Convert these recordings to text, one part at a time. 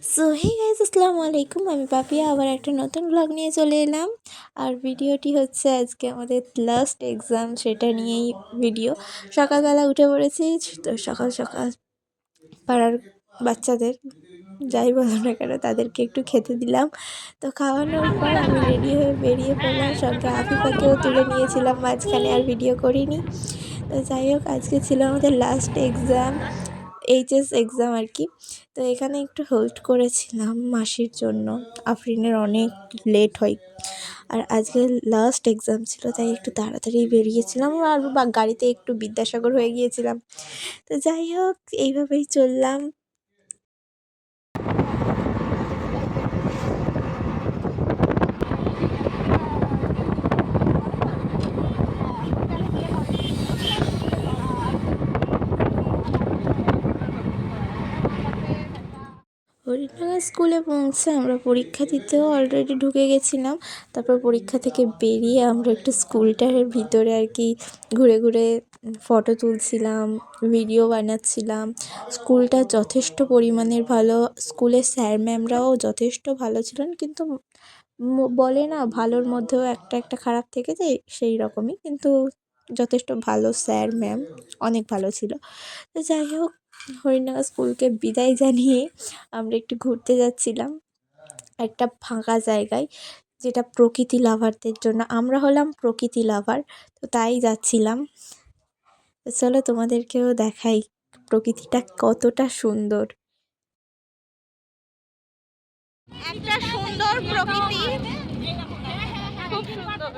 So hey guys, আসসালামু আলাইকুম। আমি পাপিয়া আবার একটা নতুন ব্লগ নিয়ে চলে এলাম। আর ভিডিওটি হচ্ছে আজকে আমাদের লাস্ট এক্সাম, সেটা নিয়েই ভিডিও। সকালবেলা উঠে পড়েছি, তো সকাল সকাল পাড়ার বাচ্চাদের যাই বলো না কেন তাদেরকে একটু খেতে দিলাম। তো খাওয়ানোর পর আমি রেডি হয়ে বেরিয়ে পড়লাম, সঙ্গে আফিফাকেও তুলে নিয়েছিলাম মাঝখানে, আর ভিডিও করিনি। তো যাই হোক, আজকে ছিল আমাদের লাস্ট এক্সাম, এইচএস এক্সাম আর কি। তো এখানে একটু হোল্ড করেছিলাম মাসির জন্য, আফরিনের অনেক লেট হয়। আর আজকে লাস্ট এক্সাম ছিল, তাই একটু তাড়াতাড়ি বেরিয়েছিলাম, আর গাড়িতে একটু বিদ্যাসাগর হয়ে গিয়েছিলাম। তো যাই হোক, এইভাবেই চললাম। হরিণাঘা স্কুলে পৌঁছে আমরা পরীক্ষা দিতেও অলরেডি ঢুকে গেছিলাম। তারপর পরীক্ষা থেকে বেরিয়ে আমরা একটু স্কুলটার ভিতরে আর কি ঘুরে ঘুরে ফটো তুলছিলাম, ভিডিও বানাচ্ছিলাম। স্কুলটা যথেষ্ট পরিমাণের ভালো, স্কুলের স্যার ম্যামরাও যথেষ্ট ভালো ছিলেন, কিন্তু বলে না ভালোর মধ্যেও একটা একটা খারাপ থেকে যায়, সেই রকমই। কিন্তু যথেষ্ট ভালো স্যার ম্যাম, অনেক ভালো ছিল। তো যাই হোক, হরিণাঘা স্কুলকে বিদায় জানিয়ে আমরা একটু ঘুরতে যাচ্ছিলাম একটা ফাঁকা জায়গায়, যেটা প্রকৃতি লাভারদের জন্য। আমরা হলাম প্রকৃতি লাভার, তো তাই যাচ্ছিলাম। তো চলো তোমাদেরকেও দেখাই প্রকৃতিটা কতটা সুন্দর। একটা সুন্দর প্রকৃতি, খুব সুন্দর।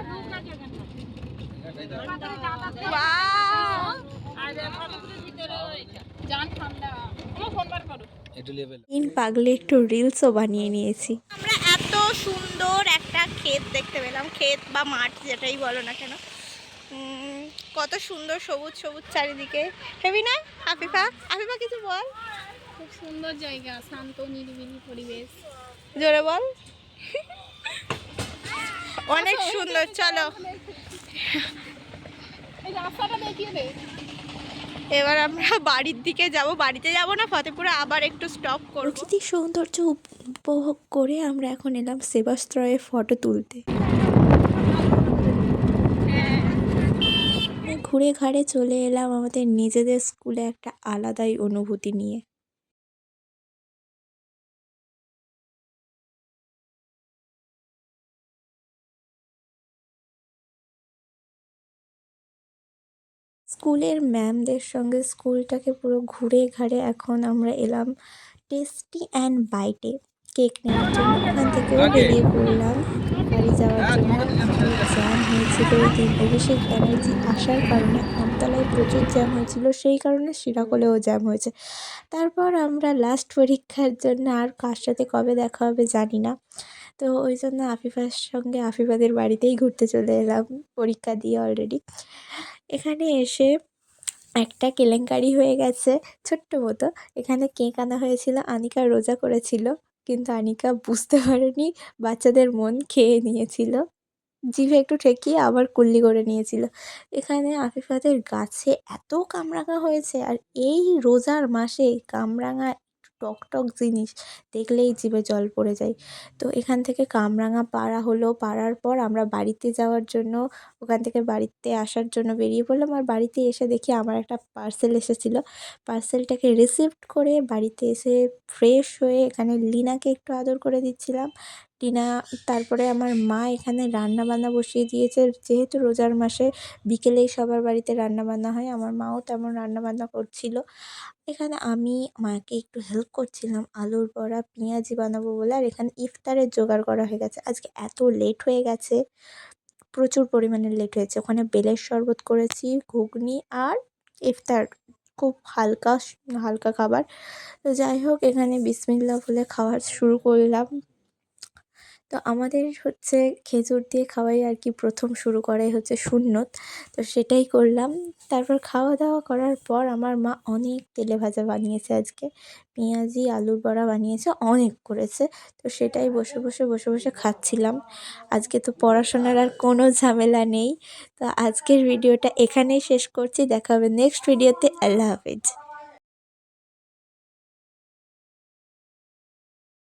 পাগলে একটু রিলসও বানিয়ে নিয়েছি। আমরা এত সুন্দর একটা ক্ষেত দেখতে পেলাম, ক্ষেত বা মাঠ যেটাই বলো না কেন। কত সুন্দর সবুজ সবুজ চারিদিকে। হেবি না আফিফা? আফিফা কিছু বল। খুব সুন্দর জায়গা, শান্ত নিরিবিলি পরিবেশ। জোরে বল। অনেক সুন্দর। চলো এবার আমরা বাড়ির দিকে যাব। বাড়িতে যাব না, ফতেপুরে আবার একটু স্টপ করব। প্রকৃতির সৌন্দর্য উপভোগ করে আমরা এখন এলাম সেবাস্ত্রয়ে ফটো তুলতে। ঘুরে ঘাড়ে চলে এলাম আমাদের নিজেদের স্কুলে একটা আলাদাই অনুভূতি নিয়ে। স্কুলের ম্যামদের সঙ্গে স্কুলটাকে পুরো ঘুরে ঘাড়ে এখন আমরা এলাম টেস্টি অ্যান্ড বাইটে কেক নেওয়ার জন্য। ওখান থেকেও বেরিয়ে পড়লাম বাড়ি যাওয়ার জন্য। প্রচুর জ্যাম হয়েছিল ওই দিন, অভিষেক ব্যানার্জি আসার কারণে আমতলায় প্রচুর জ্যাম হয়েছিল, সেই কারণে শিরাকলেও জ্যাম হয়েছে। তারপর আমরা লাস্ট পরীক্ষার জন্য, আর কার সাথে কবে দেখা হবে জানি না, তো ওই জন্য আফিফার সঙ্গে আফিফাদের বাড়িতেই ঘুরতে চলে এলাম, পরীক্ষা দিয়ে অলরেডি। এখানে এসে একটা কেলেঙ্কারি হয়ে গেছে ছোট্ট মতো। এখানে কেক আনা হয়েছিল, আনিকা রোজা করেছিল, কিন্তু আনিকা বুঝতে পারেনি, বাচ্চাদের মন খেয়ে নিয়েছিল, জিভে একটু ঠেকিয়ে আবার কুল্লি করে নিয়েছিল। এখানে আফিফাদের গাছে এত কামরাঙা হয়েছে, আর এই রোজার মাসে কামরাঙা টক টক জিনিস দেখলেই জিভে জল পড়ে যায়। তো এখান থেকে কামরাঙা পাড়া হলো, পাড়ার পর আমরা বাড়িতে যাওয়ার জন্য, ওখান থেকে বাড়িতে আসার জন্য বেরিয়ে পড়লাম। আর বাড়িতে এসে দেখি আমার একটা পার্সেল এসেছিলো, পার্সেলটাকে রিসিভড করে বাড়িতে এসে ফ্রেশ হয়ে এখানে লিনাকে একটু আদর করে দিচ্ছিলাম। টিনা, তারপরে আমার মা এখানে রান্না বান্না বসিয়ে দিয়েছে, যেহেতু রোজার মাসে বিকেলেই সবার বাড়িতে রান্না বান্না হয়, আমার মাও তেমন রান্না বান্না করছিল। এখানে আমি মাকে একটু হেল্প করছিলাম আলুর বড়া পেঁয়াজি বানাবো বলে। আর এখানে ইফতারের জোগাড় করা হয়ে গেছে। আজকে এত লেট হয়ে গেছে, প্রচুর পরিমাণে লেট হয়েছে। ওখানে বেলের শরবত করেছি, ঘুগনি আর ইফতার, খুব হালকা হালকা খাবার। তো যাই হোক, এখানে বিসমিল্লাহ বলে খাওয়া শুরু করলাম। তো আমাদের হচ্ছে খেজুর দিয়ে খাওয়াই আর কি প্রথম শুরু করাই হচ্ছে সুন্নত, তো সেটাই করলাম। তারপর খাওয়া দাওয়া করার পর আমার মা অনেক তেলে ভাজা বানিয়েছে আজকে, পেঁয়াজি আলুর বড়া বানিয়েছে, অনেক করেছে। তো সেটাই বসে বসে বসে বসে খাচ্ছিলাম। আজকে তো পড়াশোনার আর কোনো ঝামেলা নেই। তো আজকের ভিডিওটা এখানেই শেষ করছি, দেখা হবে নেক্সট ভিডিওতে। আল্লাহ হাফেজ।